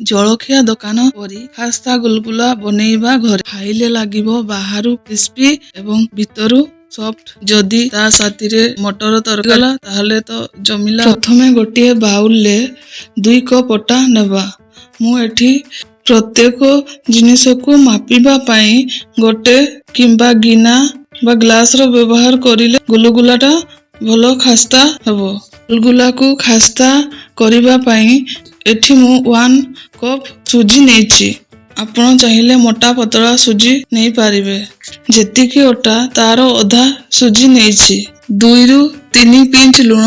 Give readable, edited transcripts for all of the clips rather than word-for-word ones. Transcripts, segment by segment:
जलखिया दुकान परी खास्ता गुलगुला बनेइबा घरे खाइले लागिबो बाहरु क्रिस्पी एवं भितरु सॉफ्ट। जदि ता साथी रे मटर तरकारी गला ताहले तो जमिला। प्रथमे गोटे बाउल ले 2 कप अटा नेबा। मु एठी प्रत्येक जिनिस को मापिबा पाई गोटे किंबा गिना बा ग्लास रो व्यवहार करिले गुलगुलाटा भलो खास्ता हेबो। गुलगुला को खास्ता करिबा पाई एठी मु 1 कप सुजी नेछि। आपण चाहिले मोटा पतला सुजी नहीं पारिबे। जेतिकी अटा तारो अधा सुजी नेछि। 2 रु 3 पिंच लुण,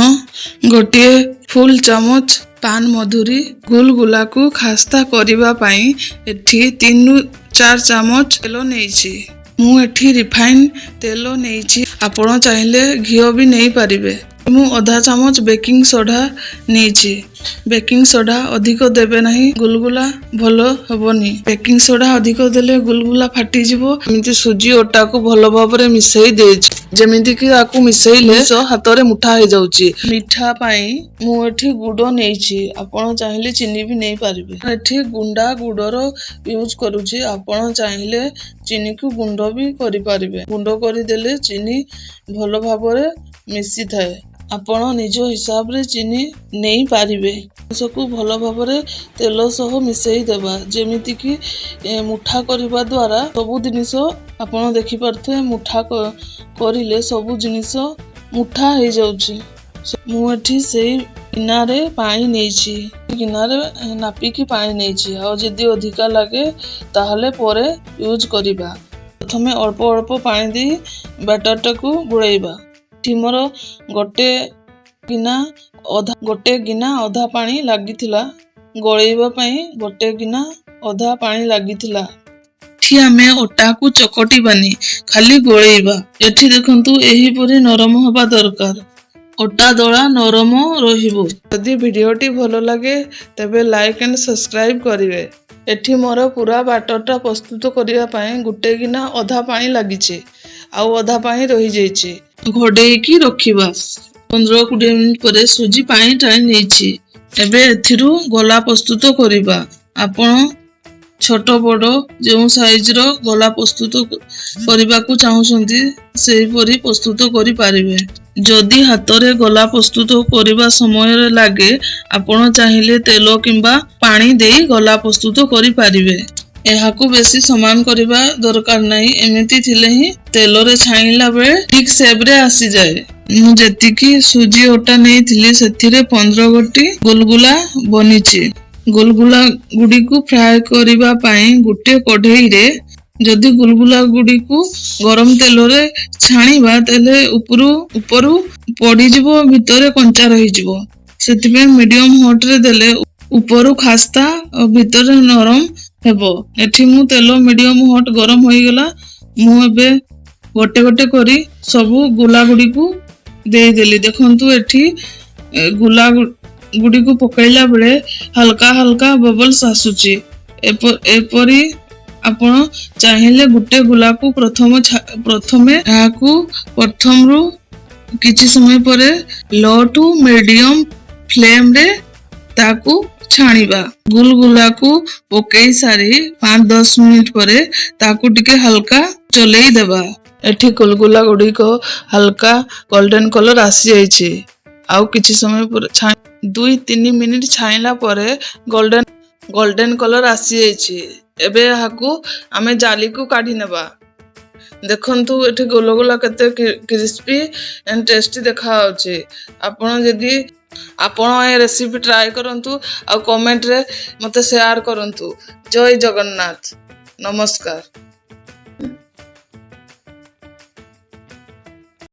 गोटे फुल चामच पान मधुरी। गुलगुला को खास्ता करिबा पाई एठी 3 रु 4 चामच तेल नेछि। मु एठी रिफाइन तेल नेछि। आपण चाहिले घियो भी नहीं पारिबे। मु आधा चामच बेकिंग सोडा नेछि। बेकिंग सोडा अधिक देबे नहीं, गुलगुला भलो हबोनी। बेकिंग सोडा अधिक देले गुलगुला फाटी जिवो। एमिति सुजी ओटा को भलो भाबरे मिसई देछि। जेमिति कि आकु मिसईले सो हातरे मुठा हे जाउची। मिठा पाई मु एठी गुडो नेछि। आपण चाहिले चीनी भी नहीं पारिबे। एठी गुंडा गुडरो यूज करूची। आपण चाहिले चीनी को गुंडो भी करि पारिबे। गुंडो करि देले चीनी भलो भाबरे मिसी थाए। आपण निज हिसाब रे चीनी नहीं पारिबे। सबको भलो भाबरे तेल सह मिसई देबा। जेमिति कि मुठा करिबा द्वारा सबु जिनिस आपण देखि परथे मुठा करिले सबु जिनिस मुठा हे जाउची। मु एठी सेई गिनारे पानी नेछि। गिनारे नापी की पानी नेछि। आ जदि अधिका लागे ताहले परे यूज करिबा। प्रथमे अल्प अल्प पानी दी बैटरटा को गुळैबा। टिमर गोटे गिना अधा पानी लागिथिला। गळैबा पई गोटे गिना अधा पानी लागिथिला। एठी आमे ओटा को चकटिबानी, खाली गळैबा। एठी देखंतु एही परी नरम हबा दरकार। ओटा दळा नरम रहिबो। यदि भिडियोटी भलो लागे तबे लाइक एंड सब्सक्राइब करिवे। एठी मोर पूरा बैटरटा प्रस्तुत करिया पई गुटे गिना अधा पानी लागिचे। आउ अधा पानी रही जाइछे। घोड़े की रखिबा। 15-20 मिनिट परे सुजी पानी टाणी नेछि। एबे एथिरु गोला प्रस्तुत करिबा। आपण छोट बड़ जो साइज रो गोला प्रस्तुत करिबा को चाहुछंती सेही परी प्रस्तुत करि पारिबे। जदि हातरे गोला प्रस्तुत करिबा समय रे लागे आपण चाहिले तेल किंबा पानी देई गोला प्रस्तुत करि पारिबे। एहाकू बेसी समान करिबा दरकार नहीं। एमिति थिले ही तेल रे छाइला बेले ठीक शेप रे आसी जाए। मु जेतिकी सुजी ओटा नै थिली सेथिरे 15 गोटी गुलगुला बनिछि। गुलगुला गुडी को फ्राई करिबा पाई गुटे कढ़ई रे जदि गुलगुला गुडी को गरम तेल रे छाणीबा तेले उपरू पड़ी जिवो, भितरे कंचा रही जिवो। सेतिबे मीडियम हॉट रे देले उपरू खास्ता और भितरे नरम हेबो। एठी मु तेल मीडियम हॉट गरम होई गेला। मु एबे गोटे गोटे करी सबु गुला गुडी को दे देली। देखंतु एठी गुला गुडी को पकैला बेले हल्का हल्का बबल्स आसुची। एपरी आपण चाहिले गुटे गुला को प्रथमे एहाकू प्रथम रु किछि समय परे लो टू मीडियम फ्लेम रे ताकू छाणीबा। गुलगुला को पकई सारी 5-10 मिनिट परे ताकू टिके हल्का चलेई देबा। एठी गुलगुला गुडी को हल्का गोल्डन कलर आसी जाइछे। आउ किछि समय पर 2-3 मिनिट छाइला परे गोल्डन कलर आसी जाइछे। एबे हाकू आमे जाली को काढी नेबा। देखंतु एठी गुलगुला केते क्रिस्पी एंड टेस्टी देखा आउछे। आपण ए रेसिपी ट्राई करंतु आ कमेंट रे मते शेयर करंतु। जय जगन्नाथ। नमस्कार।